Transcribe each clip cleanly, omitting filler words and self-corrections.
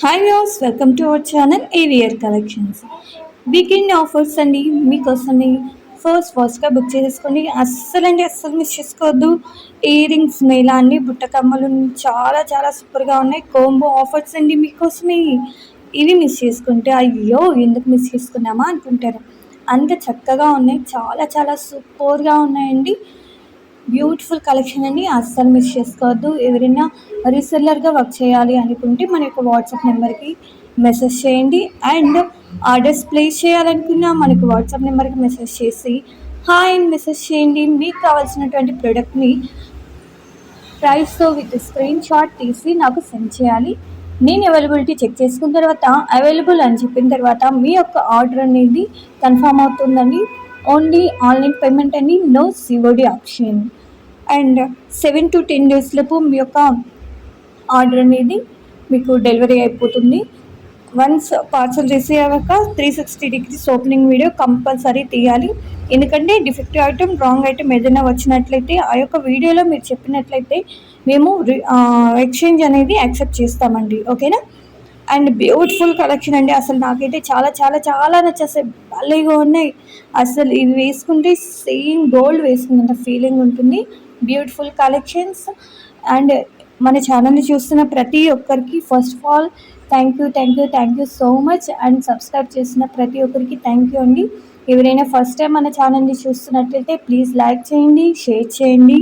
Hi views, welcome to our channel ఏవియర్ collections. Weekend offers అండి మీకోసమే. ఫస్ట్గా బుక్ చేసుకోండి. అస్సలు మిస్ చేసుకోవద్దు. ఇయర్ రింగ్స్ మేళా అండి, బుట్టకమ్మలు చాలా చాలా సూపర్గా ఉన్నాయి. కోంబో ఆఫర్స్ అండి మీకోసమే. ఇవి మిస్ చేసుకుంటే అయ్యో ఎందుకు మిస్ చేసుకున్నామా అనుకుంటారు. అంత చక్కగా ఉన్నాయి, చాలా చాలా సూపర్గా ఉన్నాయండి. బ్యూటిఫుల్ కలెక్షన్ అండి, అస్సలు మిస్ చేసుకోవద్దు. ఎవరైనా రీసెల్లర్గా వర్క్ చేయాలి అనుకుంటే మన యొక్క వాట్సాప్ నెంబర్కి మెసేజ్ చేయండి. అండ్ ఆర్డర్స్ ప్లేస్ చేయాలనుకున్నా మనకు వాట్సాప్ నెంబర్కి మెసేజ్ చేసి హాయ్ అని మెసేజ్ చేయండి. మీకు కావాల్సినటువంటి ప్రోడక్ట్ని ప్రైస్తో విత్ స్క్రీన్ షాట్ తీసి నాకు సెండ్ చేయాలి. నేను అవైలబిలిటీ చెక్ చేసుకున్న తర్వాత అవైలబుల్ అని చెప్పిన తర్వాత మీ యొక్క ఆర్డర్ అనేది కన్ఫర్మ్ అవుతుందండి. ఓన్లీ ఆన్లైన్ పేమెంట్ అండి, no COD option. And 7 to 10 డేస్లోపు మీ యొక్క ఆర్డర్ అనేది మీకు డెలివరీ అయిపోతుంది. వన్స్ పార్సల్ రిసీవ్ అవ్వక 360 degrees ఓపెనింగ్ వీడియో కంపల్సరీ తీయాలి. ఎందుకంటే డిఫెక్టివ్ ఐటమ్, రాంగ్ ఐటమ్ ఏదైనా వచ్చినట్లయితే ఆ యొక్క వీడియోలో మీరు చెప్పినట్లయితే మేము ఎక్స్చేంజ్ అనేది యాక్సెప్ట్ చేస్తామండి. ఓకేనా? అండ్ బ్యూటిఫుల్ కలెక్షన్ అండి. అసలు నాకైతే చాలా చాలా చాలా నచ్చేస్తాయి, భలేగా ఉన్నాయి. అసలు ఇవి వేసుకుంటే సేమ్ గోల్డ్ వేసుకున్నంత ఫీలింగ్ ఉంటుంది. Beautiful collections. అండ్ మన ఛానల్ని చూస్తున్న ప్రతి ఒక్కరికి first of all thank you so much. And subscribe చేసిన ప్రతి ఒక్కరికి థ్యాంక్ యూ అండి. ఎవరైనా ఫస్ట్ టైం మన ఛానల్ని చూస్తున్నట్లయితే ప్లీజ్ లైక్ చేయండి, షేర్ చేయండి,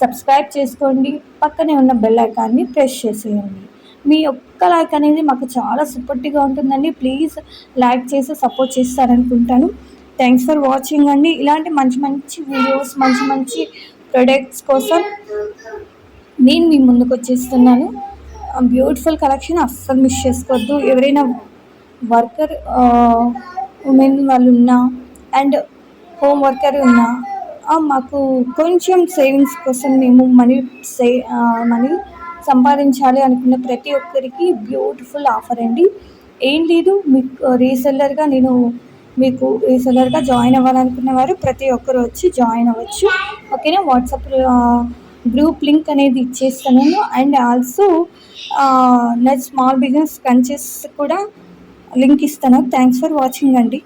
సబ్స్క్రైబ్ చేసుకోండి. పక్కనే ఉన్న బెల్ ఐకాన్ని ప్రెస్ చేసేయండి. మీ ఒక్క లైక్ అనేది మాకు చాలా సపోర్టివ్గా ఉంటుందండి. ప్లీజ్ లైక్ చేసి సపోర్ట్ చేస్తారనుకుంటాను. థ్యాంక్స్ ఫర్ వాచింగ్ అండి. ఇలాంటి మంచి మంచి వీడియోస్, మంచి మంచి ప్రొడక్ట్స్ కోసం నేను మీ ముందుకు వచ్చేస్తున్నాను. బ్యూటిఫుల్ కలెక్షన్, అస్సలు మిస్ చేసుకోవద్దు. ఎవరైనా వర్కర్ ఉమెన్ వాళ్ళు ఉన్నా అండ్ హోమ్ వర్కర్ ఉన్నా మాకు కొంచెం సేవింగ్స్ కోసం మేము మనీ సంపాదించాలి అనుకున్న ప్రతి ఒక్కరికి బ్యూటిఫుల్ ఆఫర్ అండి. ఏం లేదు, మీకు రీసెల్లర్గా జాయిన్ అవ్వాలనుకున్న వారు ప్రతి ఒక్కరు వచ్చి జాయిన్ అవ్వచ్చు. ఓకేనా? వాట్సాప్ గ్రూప్ లింక్ అనేది ఇచ్చేస్తాను. అండ్ ఆల్సో నా స్మాల్ బిజినెస్ కంచెస్ కూడా లింక్ ఇస్తాను. థ్యాంక్స్ ఫర్ వాచింగ్ అండి.